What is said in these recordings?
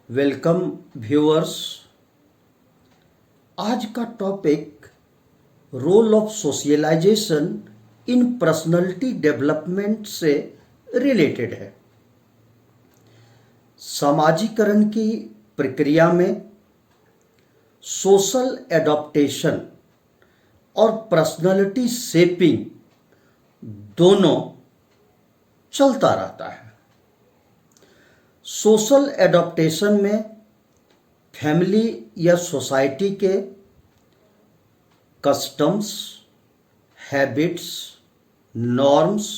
Welcome viewers. आज का topic role of socialization in personality development से रिलेटेड है। सामाजिकरण की प्रक्रिया में सोशल एडॉप्टेशन और पर्सनालिटी शेपिंग दोनों चलता रहता है। सोशल एडॉप्टेशन में फैमिली या सोसाइटी के customs, habits, norms,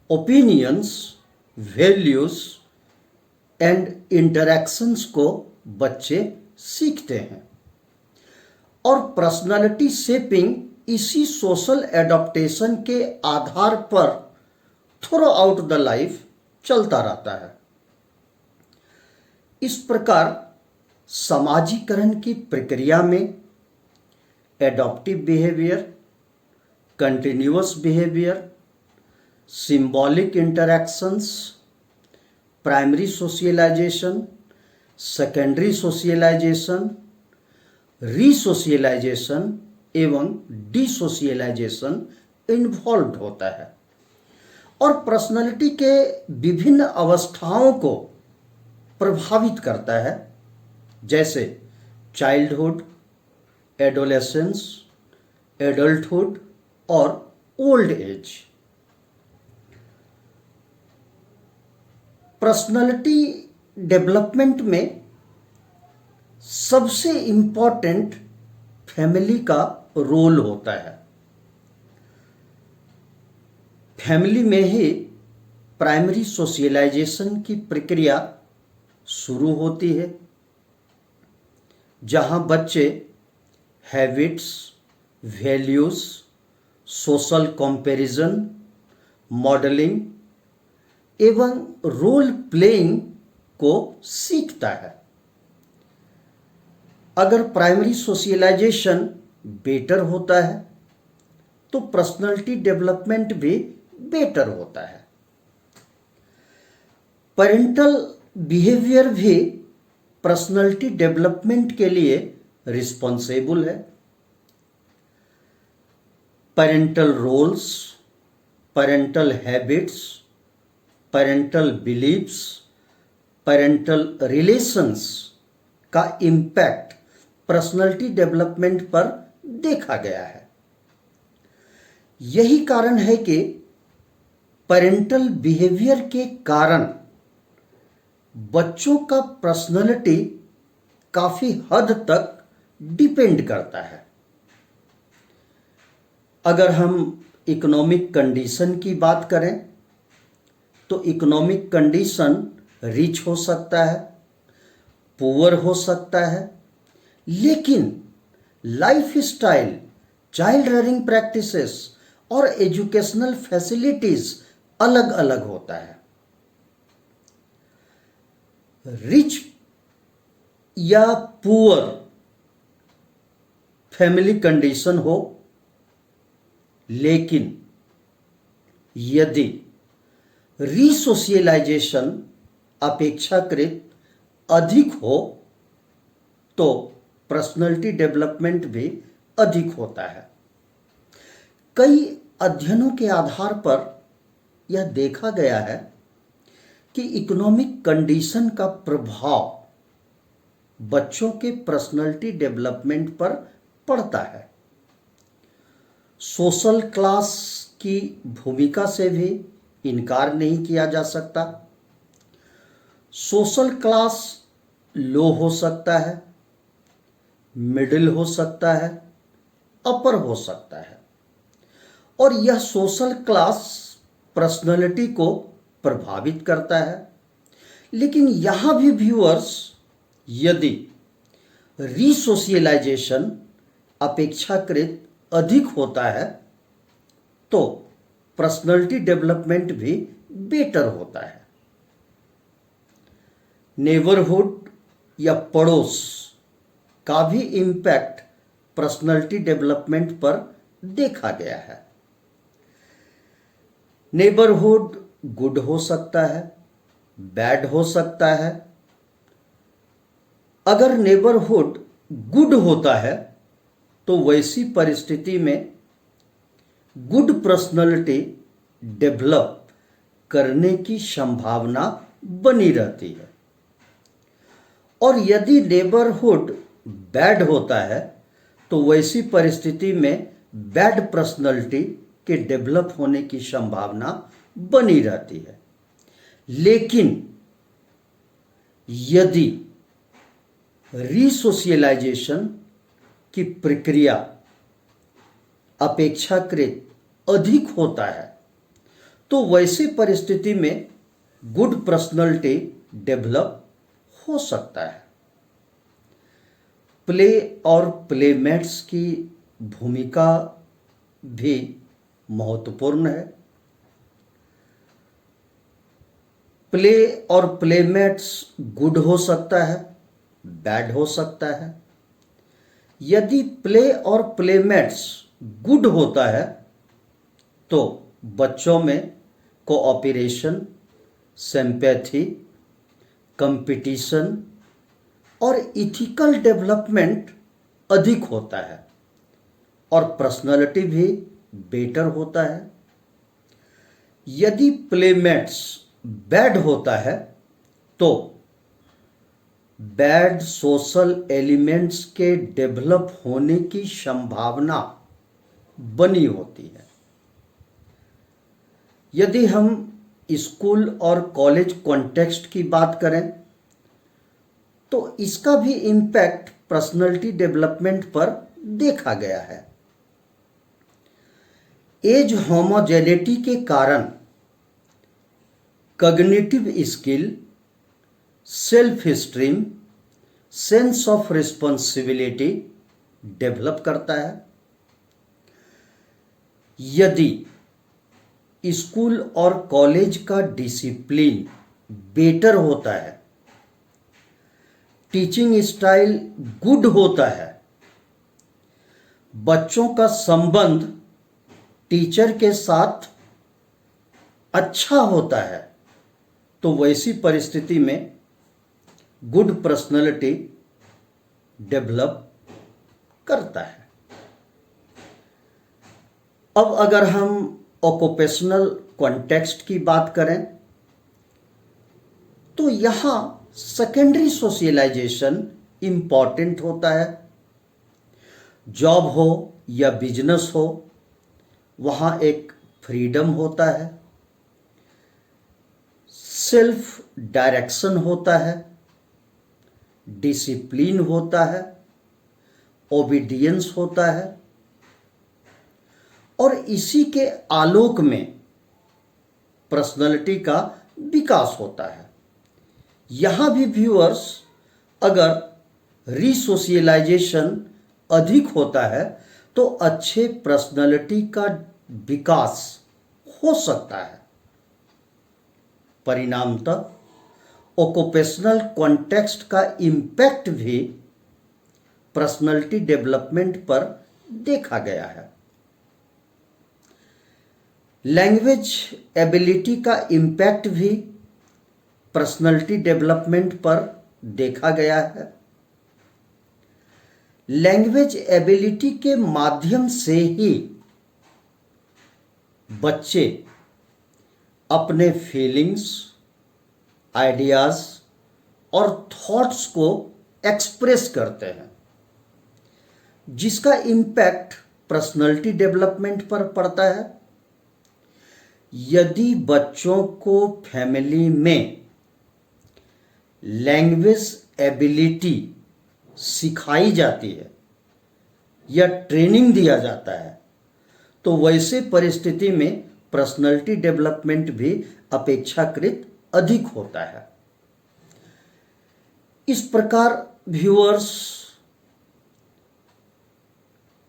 opinions, values and interactions को बच्चे सीखते हैं और पर्सनालिटी शेपिंग इसी सोशल एडॉप्टेशन के आधार पर थ्रू आउट द लाइफ चलता रहता है। इस प्रकार समाजीकरण की प्रक्रिया में adaptive behaviour, continuous behaviour, symbolic interactions, primary socialisation, secondary socialisation, resocialisation एवं डिसोशलाइजेशन इन्वॉल्व होता है और पर्सनालिटी के विभिन्न अवस्थाओं को प्रभावित करता है, जैसे चाइल्डहुड, एडोलेसेंस, एडल्टहुड और ओल्ड एज। पर्सनालिटी डेवलपमेंट में सबसे इम्पोर्टेंट फैमिली का रोल होता है। फैमिली में ही प्राइमरी सोशलाइजेशन की प्रक्रिया शुरू होती है, जहां बच्चे habits, values, social comparison, modelling एवं रोल प्लेइंग को सीखता है। अगर प्राइमरी सोशलाइजेशन बेटर होता है तो पर्सनालिटी डेवलपमेंट भी बेटर होता है। पेरेंटल बिहेवियर भी पर्सनालिटी डेवलपमेंट के लिए रिस्पॉन्सिबल है। Parental roles, parental habits, parental beliefs, parental relations का इम्पैक्ट पर्सनालिटी डेवलपमेंट पर देखा गया है। यही कारण है कि पेरेंटल बिहेवियर के कारण बच्चों का पर्सनालिटी काफी हद तक डिपेंड करता है। अगर हम इकोनॉमिक कंडीशन की बात करें तो इकोनॉमिक कंडीशन रिच हो सकता है, पुअर हो सकता है, लेकिन life style, child rearing practices और एजुकेशनल फैसिलिटीज अलग अलग होता है। रिच या पुअर फैमिली कंडीशन हो, लेकिन यदि रीसोशलाइजेशन अपेक्षाकृत अधिक हो तो पर्सनालिटी डेवलपमेंट भी अधिक होता है। कई अध्ययनों के आधार पर यह देखा गया है कि इकोनॉमिक कंडीशन का प्रभाव बच्चों के पर्सनालिटी डेवलपमेंट पर पड़ता है। सोशल क्लास की भूमिका से भी इनकार नहीं किया जा सकता। सोशल क्लास लो हो सकता है, मिडिल हो सकता है, अपर हो सकता है और यह सोशल क्लास पर्सनालिटी को प्रभावित करता है। लेकिन यहां भी व्यूअर्स, यदि रीसोशलाइजेशन अपेक्षाकृत अधिक होता है तो पर्सनालिटी डेवलपमेंट भी बेटर होता है। नेबरहुड या पड़ोस का भी इम्पैक्ट पर्सनालिटी डेवलपमेंट पर देखा गया है। नेबरहुड गुड हो सकता है, बैड हो सकता है, अगर नेबरहुड गुड होता है तो वैसी परिस्थिति में गुड पर्सनालिटी डेवलप करने की संभावना बनी रहती है। और यदि नेबरहुड बैड होता है तो वैसी परिस्थिति में बैड पर्सनालिटी के डेवलप होने की संभावना बनी रहती है। लेकिन यदि रीसोशियलाइजेशन की प्रक्रिया अपेक्षाकृत अधिक होता है तो वैसी परिस्थिति में गुड पर्सनालिटी डेवलप हो सकता है। प्ले और प्लेमेट्स की भूमिका भी महत्वपूर्ण है। प्ले और प्लेमेट्स गुड हो सकता है, बैड हो सकता है। यदि प्ले और प्लेमेट्स गुड होता है तो बच्चों में कोऑपरेशन, सिंपैथी, कंपटीशन और इथिकल डेवलपमेंट अधिक होता है और पर्सनालिटी भी बेटर होता है। यदि प्लेमेट्स बैड होता है तो बैड सोशल एलिमेंट्स के डेवलप होने की संभावना बनी होती है। यदि हम स्कूल और कॉलेज कॉन्टेक्स्ट की बात करें तो इसका भी इम्पैक्ट पर्सनालिटी डेवलपमेंट पर देखा गया है। एज होमोजेनिटी के कारण cognitive skill, self esteem, sense of responsibility develop करता है। यदि स्कूल और कॉलेज का डिसिप्लिन बेटर होता है, टीचिंग स्टाइल गुड होता है, बच्चों का संबंध टीचर के साथ अच्छा होता है तो वैसी परिस्थिति में गुड पर्सनालिटी डेवलप करता है। अब अगर हम ऑक्यूपेशनल कॉन्टेक्स्ट की बात करें तो यहाँ सेकेंडरी सोशलाइजेशन इम्पॉर्टेंट होता है। जॉब हो या बिजनेस हो, वहाँ एक फ्रीडम होता है, सेल्फ डायरेक्शन होता है, डिसिप्लिन होता है, ओबीडियंस होता है और इसी के आलोक में पर्सनालिटी का विकास होता है। यहाँ भी व्यूअर्स, अगर रीसोशियलाइजेशन अधिक होता है तो अच्छे पर्सनालिटी का विकास हो सकता है। परिणामतः ऑक्यूपेशनल कॉन्टेक्स्ट का इम्पैक्ट भी पर्सनालिटी डेवलपमेंट पर देखा गया है। लैंग्वेज एबिलिटी का इम्पैक्ट भी पर्सनालिटी डेवलपमेंट पर देखा गया है। लैंग्वेज एबिलिटी के माध्यम से ही बच्चे अपने फीलिंग्स, आइडियाज और थॉट्स को एक्सप्रेस करते हैं, जिसका इम्पैक्ट पर्सनालिटी डेवलपमेंट पर पड़ता है। यदि बच्चों को फैमिली में लैंग्वेज एबिलिटी सिखाई जाती है या ट्रेनिंग दिया जाता है तो वैसे परिस्थिति में पर्सनालिटी डेवलपमेंट भी अपेक्षाकृत अधिक होता है। इस प्रकार व्यूअर्स,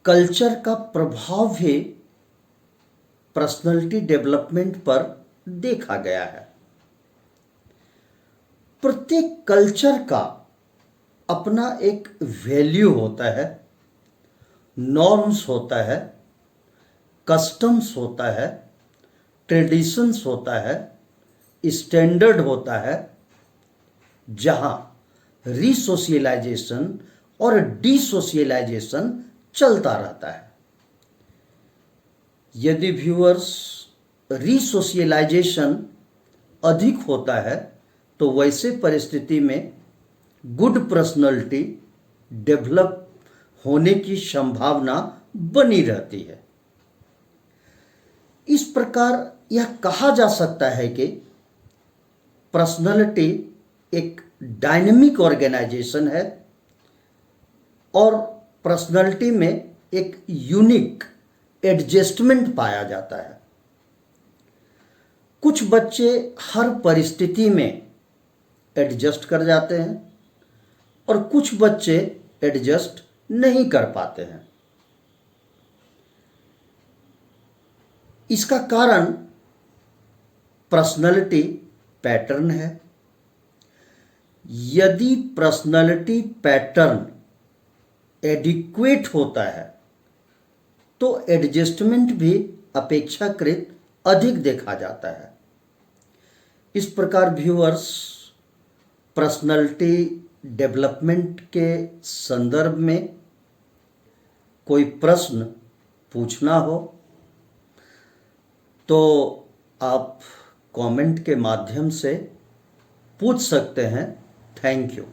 कल्चर का प्रभाव भी पर्सनालिटी डेवलपमेंट पर देखा गया है। प्रत्येक कल्चर का अपना एक वैल्यू होता है, नॉर्म्स होता है, कस्टम्स होता है, ट्रेडिशंस होता है, स्टैंडर्ड होता है, जहां रीसोशियलाइजेशन और डिसोशियलाइजेशन चलता रहता है। यदि व्यूअर्स रीसोशियलाइजेशन अधिक होता है तो वैसे परिस्थिति में गुड पर्सनालिटी डेवलप होने की संभावना बनी रहती है। इस प्रकार यह कहा जा सकता है कि पर्सनालिटी एक डायनेमिक ऑर्गेनाइजेशन है और पर्सनालिटी में एक यूनिक एडजस्टमेंट पाया जाता है। कुछ बच्चे हर परिस्थिति में एडजस्ट कर जाते हैं और कुछ बच्चे एडजस्ट नहीं कर पाते हैं। इसका कारण पर्सनालिटी पैटर्न है। यदि पर्सनालिटी पैटर्न एडिक्वेट होता है तो एडजस्टमेंट भी अपेक्षाकृत अधिक देखा जाता है। इस प्रकार व्यूअर्स पर्सनालिटी डेवलपमेंट के संदर्भ में कोई प्रश्न पूछना हो तो आप कमेंट के माध्यम से पूछ सकते हैं। Thank you.